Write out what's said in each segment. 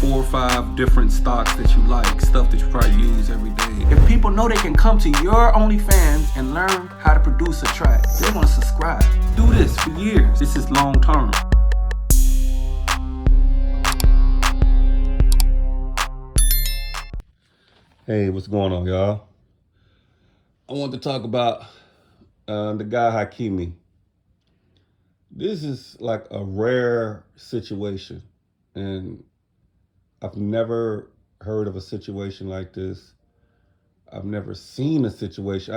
4 or 5 different stocks that you like, stuff that you probably use every day. If people know they can come to your OnlyFans and learn how to produce a track, they're gonna subscribe. Do this for years. This is long term. Hey, what's going on, y'all? I want to talk about the guy Hakimi. This is like a rare situation, and I've never heard of a situation like this. I've never seen a situation.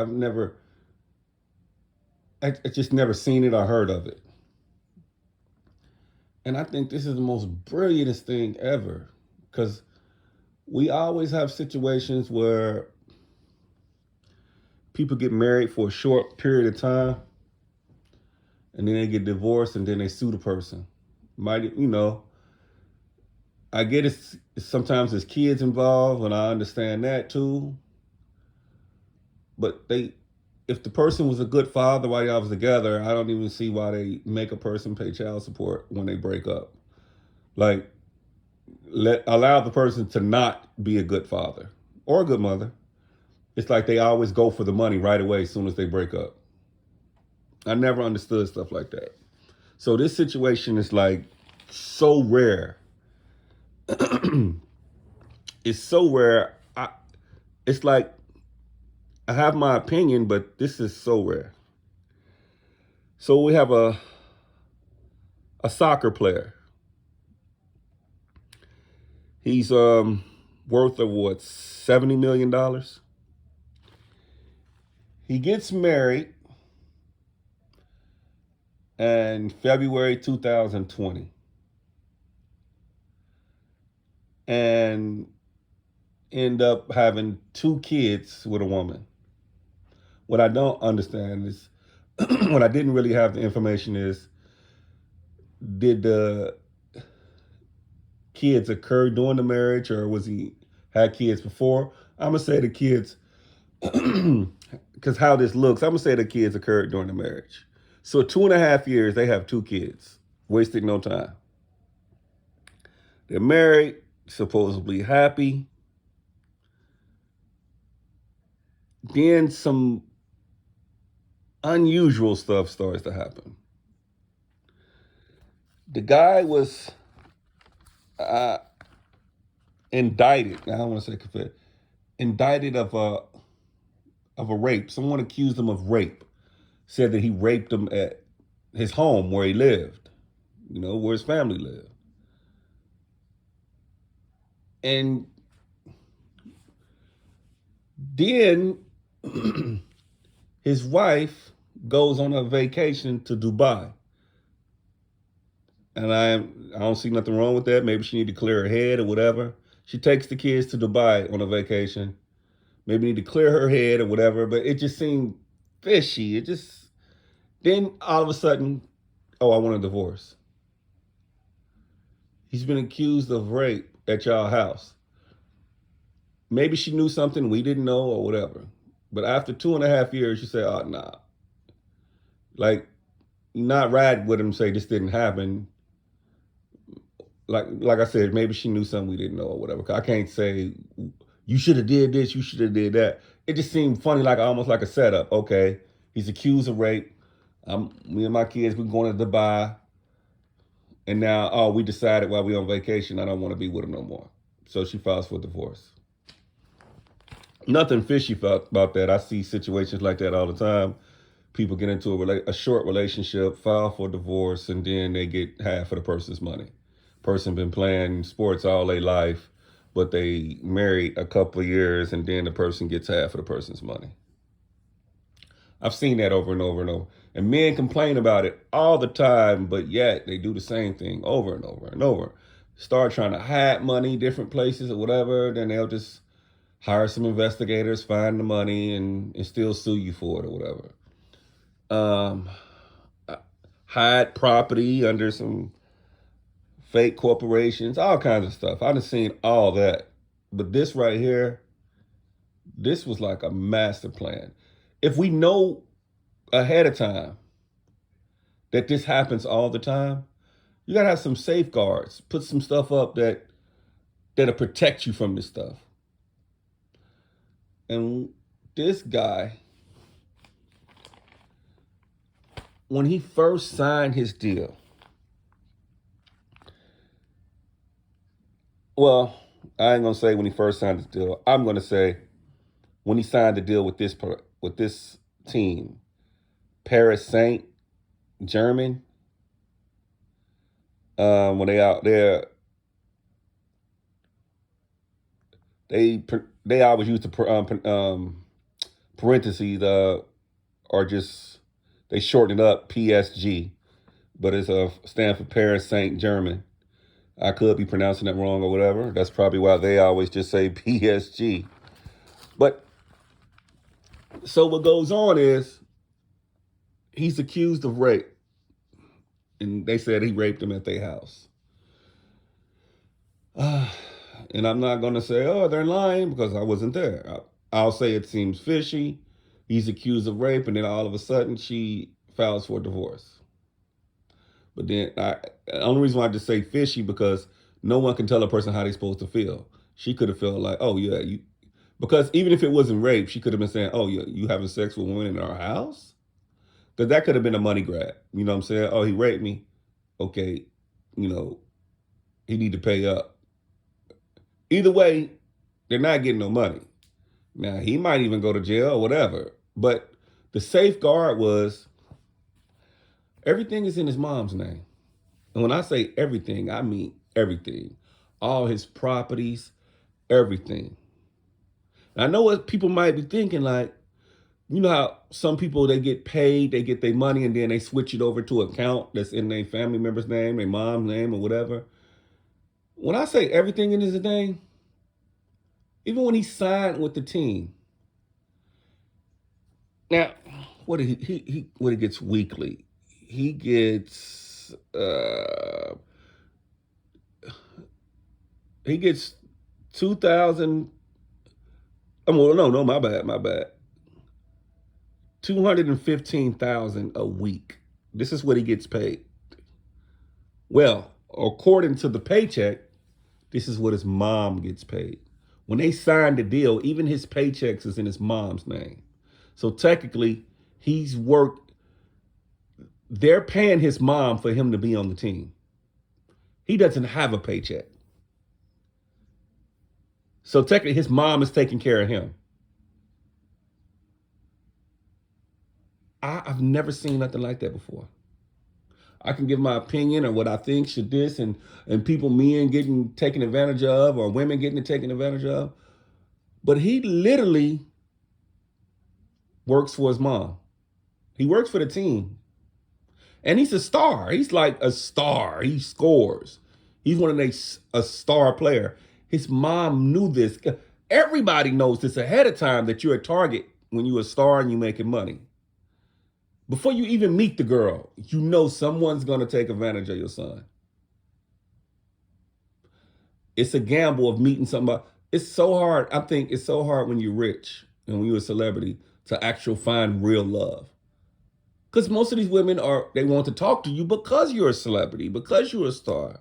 I just never seen it or heard of it. And I think this is the most brilliantest thing ever, because we always have situations where people get married for a short period of time and then they get divorced and then they sue the person. I get it, sometimes there's kids involved, and I understand that too. But if the person was a good father while y'all was together, I don't even see why they make a person pay child support when they break up. Like, allow the person to not be a good father or a good mother. It's like they always go for the money right away as soon as they break up. I never understood stuff like that. So this situation is like so rare. It's so rare. It's like I have my opinion, but this is so rare. So we have a soccer player. He's worth of what, $70 million? He gets married in February 2020 and end up having 2 kids with a woman. What I don't understand is, what I didn't really have the information is, did the kids occur during the marriage, or was he had kids before? I'm gonna say the kids, because how this looks, I'm gonna say the kids occurred during the marriage. So 2.5 years, they have 2 kids, wasted no time. They're married, supposedly happy. Then some unusual stuff starts to happen. The guy was indicted. I don't want to say confessed. Indicted of a rape. Someone accused him of rape. Said that he raped him at his home where he lived, where his family lived. And then his wife goes on a vacation to Dubai. And I don't see nothing wrong with that. Maybe she need to clear her head or whatever. She takes the kids to Dubai on a vacation. Maybe need to clear her head or whatever, but it just seemed fishy. Then all of a sudden, I want a divorce. He's been accused of rape at y'all house. Maybe she knew something we didn't know or whatever. But after 2.5 years, you say, oh, nah. Like, not ride with him and say this didn't happen. Like I said, maybe she knew something we didn't know or whatever. I can't say, you should have did this, you should have did that. It just seemed funny, like almost like a setup. Okay, he's accused of rape. Me and my kids, we're going to Dubai. And now, we decided while we're on vacation, I don't want to be with him no more. So she files for divorce. Nothing fishy about that. I see situations like that all the time. People get into a short relationship, file for divorce, and then they get half of the person's money. Person been playing sports all their life, but they married a couple of years, and then the person gets half of the person's money. I've seen that over and over and over. And men complain about it all the time, but yet they do the same thing over and over and over. Start trying to hide money different places or whatever, then they'll just hire some investigators, find the money, and still sue you for it or whatever. Hide property under some fake corporations, all kinds of stuff. I've seen all that. But this right here, this was like a master plan. If we know ahead of time that this happens all the time, you gotta have some safeguards. Put some stuff up that that'll protect you from this stuff. And this guy, when he first signed his deal, well, I ain't gonna say when he first signed his deal. I'm gonna say when he signed the deal with this team, Paris Saint Germain. When they out there, they always use the parentheses or just they shorten it up PSG, but it's stand for Paris Saint Germain. I could be pronouncing that wrong or whatever. That's probably why they always just say PSG. But so what goes on is he's accused of rape, and they said he raped him at their house. And I'm not going to say, oh, they're lying because I wasn't there. I'll say it seems fishy. He's accused of rape, and then all of a sudden she files for divorce. But then the only reason why I just say fishy because no one can tell a person how they're supposed to feel. She could have felt like, oh yeah, because even if it wasn't rape, she could have been saying, oh, you having sex with women in our house? Because that could have been a money grab. You know what I'm saying? Oh, he raped me. Okay, he need to pay up. Either way, they're not getting no money. Now, he might even go to jail or whatever. But the safeguard was everything is in his mom's name. And when I say everything, I mean everything. All his properties, everything. And I know what people might be thinking, like, you know how some people, they get paid, they get their money, and then they switch it over to an account that's in their family member's name, their mom's name, or whatever. When I say everything in his name, even when he signed with the team, now what he gets weekly, he gets 2,000. No, my bad. 215,000 a week. This is what he gets paid. Well, according to the paycheck, this is what his mom gets paid. When they signed the deal, even his paychecks is in his mom's name. So technically, they're paying his mom for him to be on the team. He doesn't have a paycheck. So technically, his mom is taking care of him. I've never seen nothing like that before. I can give my opinion on what I think should this and men getting taken advantage of or women getting taken advantage of. But he literally works for his mom. He works for the team. And he's a star. He's like a star. He scores. He's a star player. His mom knew this. Everybody knows this ahead of time that you're a target when you're a star and you're making money. Before you even meet the girl, you know someone's going to take advantage of your son. It's a gamble of meeting somebody. It's so hard. I think it's so hard when you're rich and when you're a celebrity to actually find real love. Because most of these women they want to talk to you because you're a celebrity, because you're a star.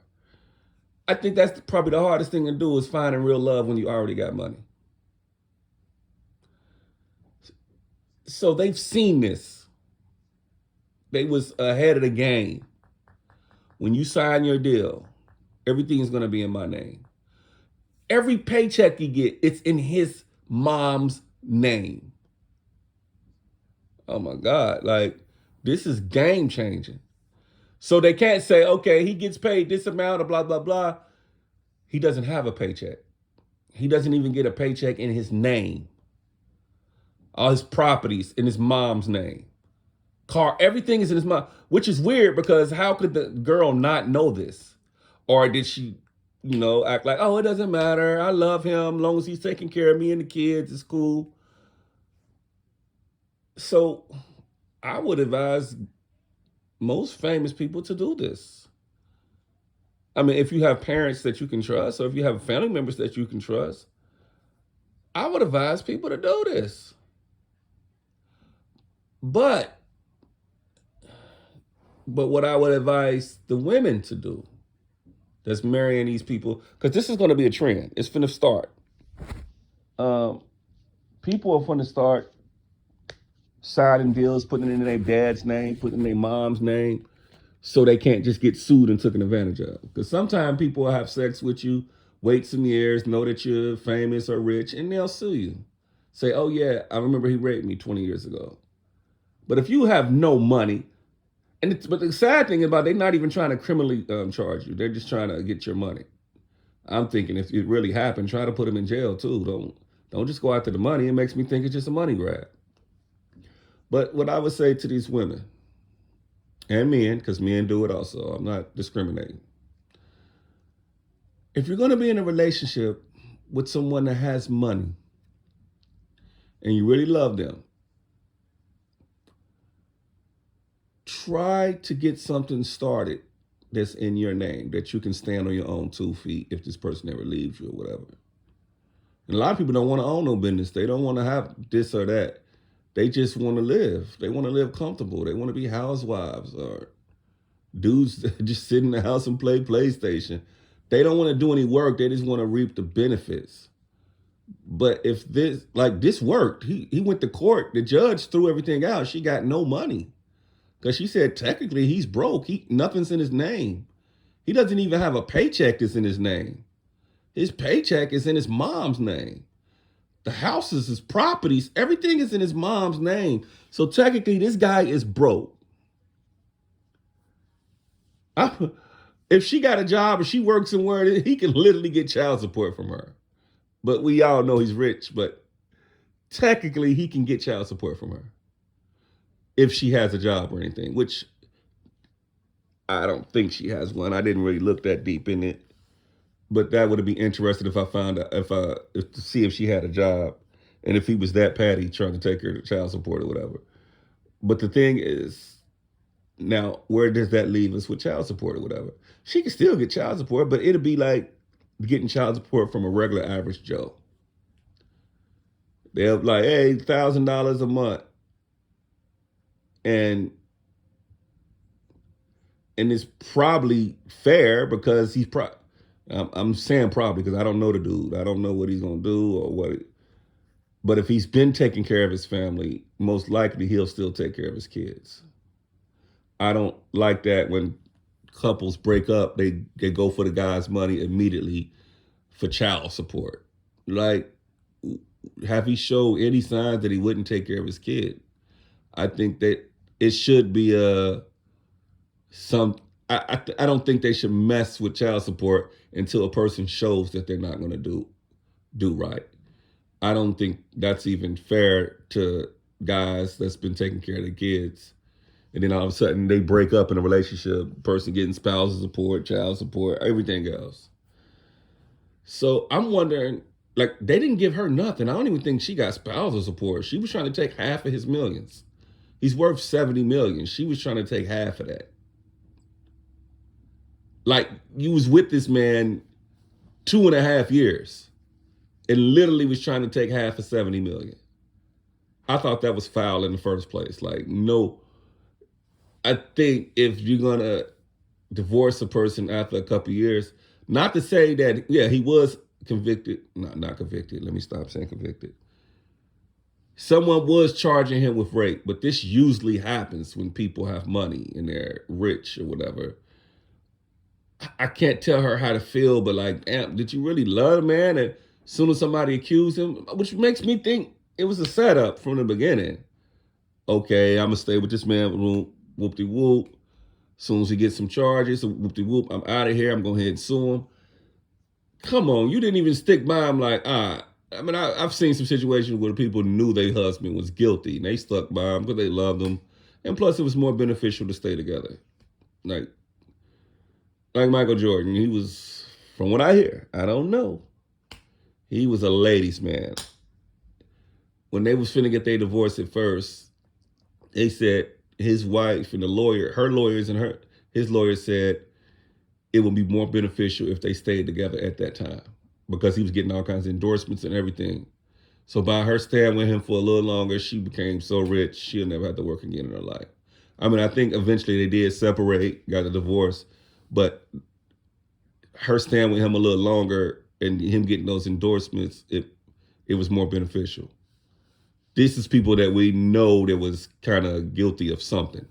I think that's probably the hardest thing to do is finding real love when you already got money. So they've seen this. They was ahead of the game. When you sign your deal, everything's going to be in my name. Every paycheck you get, it's in his mom's name. Oh my God, like this is game changing. So they can't say, okay, he gets paid this amount of blah, blah, blah. He doesn't have a paycheck. He doesn't even get a paycheck in his name. All his properties in his mom's name. Car, everything is in his mom, which is weird because how could the girl not know this? Or did she, act like, oh, it doesn't matter. I love him as long as he's taking care of me and the kids. It's cool. So I would advise most famous people to do this. I mean, if you have parents that you can trust, or if you have family members that you can trust, I would advise people to do this. But what I would advise the women to do, that's marrying these people, because this is going to be a trend. It's finna start. People are finna start signing deals, putting it in their dad's name, putting it in their mom's name, so they can't just get sued and taken advantage of. Because sometimes people will have sex with you, wait some years, know that you're famous or rich, and they'll sue you. Say, oh yeah, I remember he raped me 20 years ago. But if you have no money, but the sad thing about it, they're not even trying to criminally charge you. They're just trying to get your money. I'm thinking if it really happened, try to put them in jail too. Don't just go after the money. It makes me think it's just a money grab. But what I would say to these women and men, because men do it also, I'm not discriminating. If you're going to be in a relationship with someone that has money and you really love them, try to get something started that's in your name, that you can stand on your own 2 feet if this person ever leaves you or whatever. And a lot of people don't want to own no business. They don't want to have this or that. They just want to live. They want to live comfortable. They want to be housewives or dudes that just sit in the house and play PlayStation. They don't want to do any work. They just want to reap the benefits. But if this worked, he went to court. The judge threw everything out. She got no money. Because she said technically he's broke. Nothing's in his name. He doesn't even have a paycheck that's in his name. His paycheck is in his mom's name. The houses, his properties, everything is in his mom's name. So technically, this guy is broke. If she got a job or she works somewhere, he can literally get child support from her. But we all know he's rich, but technically he can get child support from her if she has a job or anything, which I don't think she has one. I didn't really look that deep in it. But that would be interesting if I found out, to see if she had a job and if he was that patty trying to take her to child support or whatever. But the thing is, now, where does that leave us with child support or whatever? She can still get child support, but it'll be like getting child support from a regular average Joe. They'll be like, hey, $1,000 a month. And it's probably fair because I'm saying probably because I don't know the dude. I don't know what he's going to do or what. But if he's been taking care of his family, most likely he'll still take care of his kids. I don't like that when couples break up, they go for the guy's money immediately for child support. Like, have he showed any signs that he wouldn't take care of his kid? I think that it should be I don't think they should mess with child support until a person shows that they're not going to do right. I don't think that's even fair to guys that's been taking care of their kids. And then all of a sudden they break up in a relationship, person getting spousal support, child support, everything else. So I'm wondering, like, they didn't give her nothing. I don't even think she got spousal support. She was trying to take half of his millions. He's worth $70 million. She was trying to take half of that. Like, you was with this man 2.5 years and literally was trying to take half of $70 million. I thought that was foul in the first place. Like, no. I think if you're going to divorce a person after a couple of years, not to say that, yeah, he was convicted. Not convicted. Let me stop saying convicted. Someone was charging him with rape, but this usually happens when people have money and they're rich or whatever. I can't tell her how to feel, but like, damn, did you really love the man? And as soon as somebody accused him, which makes me think it was a setup from the beginning. Okay, I'm going to stay with this man, whoop-de-whoop. As soon as he gets some charges, whoop-de-whoop, I'm out of here. I'm going to head and sue him. Come on, you didn't even stick by him like, I mean, I've seen some situations where people knew their husband was guilty and they stuck by him because they loved him. And plus, it was more beneficial to stay together. Like Michael Jordan, he was, from what I hear, I don't know, he was a ladies' man. When they was finna get their divorce at first, they said his wife and her lawyers and his lawyers said it would be more beneficial if they stayed together at that time because he was getting all kinds of endorsements and everything. So by her staying with him for a little longer, she became so rich, she'll never have to work again in her life. I mean, I think eventually they did separate, got a divorce, but her staying with him a little longer and him getting those endorsements, it was more beneficial. This is people that we know that was kind of guilty of something.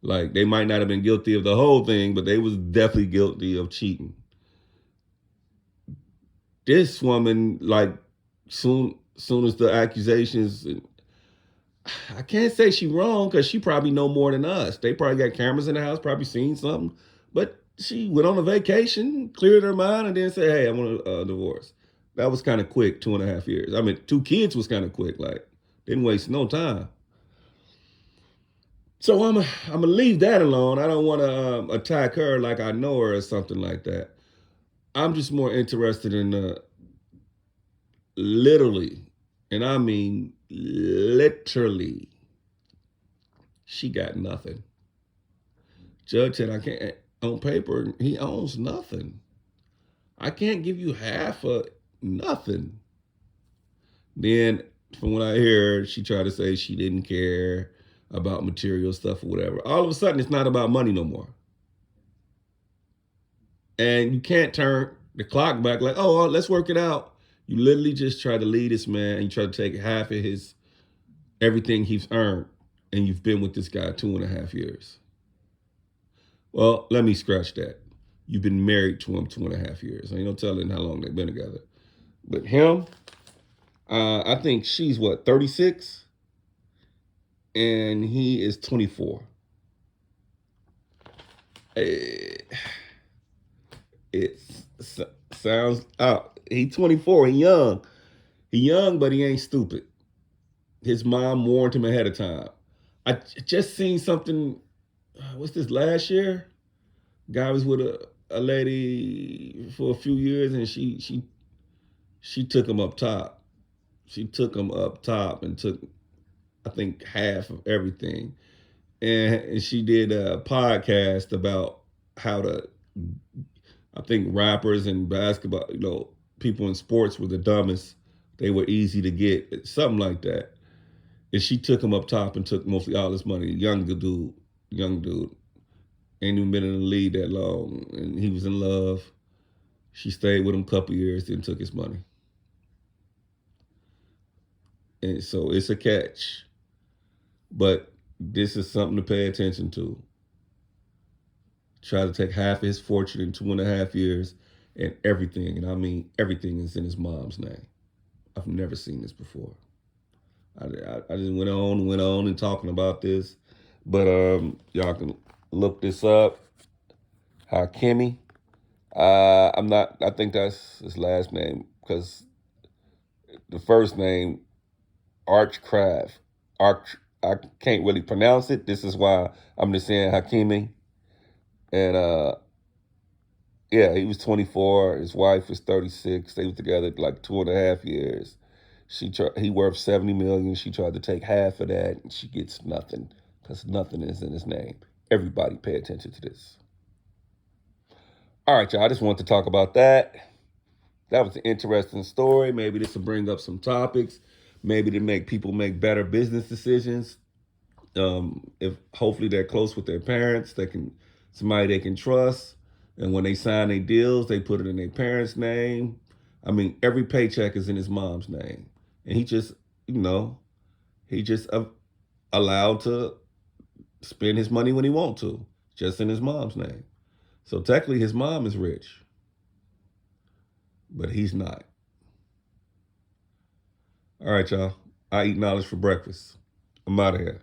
Like, they might not have been guilty of the whole thing, but they was definitely guilty of cheating. This woman, like, soon as the accusations, I can't say she wrong because she probably know more than us. They probably got cameras in the house, probably seen something. But she went on a vacation, cleared her mind, and then said, hey, I want a divorce. That was kind of quick, 2.5 years. I mean, 2 kids was kind of quick. Like, didn't waste no time. So I'm gonna leave that alone. I don't want to attack her like I know her or something like that. I'm just more interested in literally, and I mean literally, she got nothing. Judge said I can't, on paper, he owns nothing. I can't give you half of nothing. Then, from what I hear, she tried to say she didn't care about material stuff or whatever. All of a sudden, it's not about money no more. And you can't turn the clock back like, oh, let's work it out. You literally just try to lead this man and you try to take half of his everything he's earned, and you've been with this guy 2.5 years. Well, let me scratch that. You've been married to him 2.5 years. Ain't no telling how long they've been together. But him, I think she's 36? And he is 24. It sounds out. He 24. He young. He young, but he ain't stupid. His mom warned him ahead of time. I just seen something. What's this, last year? Guy was with a lady for a few years, and she took him up top. She took him up top and took, I think, half of everything. And she did a podcast about how I think rappers and basketball, people in sports were the dumbest. They were easy to get, something like that. And she took him up top and took mostly all his money. Young dude. Ain't even been in the league that long. And he was in love. She stayed with him a couple years, then took his money. And so it's a catch. But this is something to pay attention to. Try to take half of his fortune in 2.5 years, and everything, and I mean everything, is in his mom's name. I've never seen this before. I just went on and talking about this, but y'all can look this up. Hakimi. I think that's his last name, because the first name, Archcraft. I can't really pronounce it. This is why I'm just saying Hakimi. And yeah, he was 24. His wife was 36. They were together like 2.5 years. He worth 70 million. She tried to take half of that, and she gets nothing because nothing is in his name. Everybody pay attention to this. All right, y'all. I just wanted to talk about that. That was an interesting story. Maybe this will bring up some topics. Maybe to make people make better business decisions. If hopefully they're close with their parents, somebody they can trust. And when they sign their deals, they put it in their parents' name. I mean, every paycheck is in his mom's name. And he just allowed to spend his money when he wants to, just in his mom's name. So technically his mom is rich, but he's not. All right, y'all. I eat knowledge for breakfast. I'm out of here.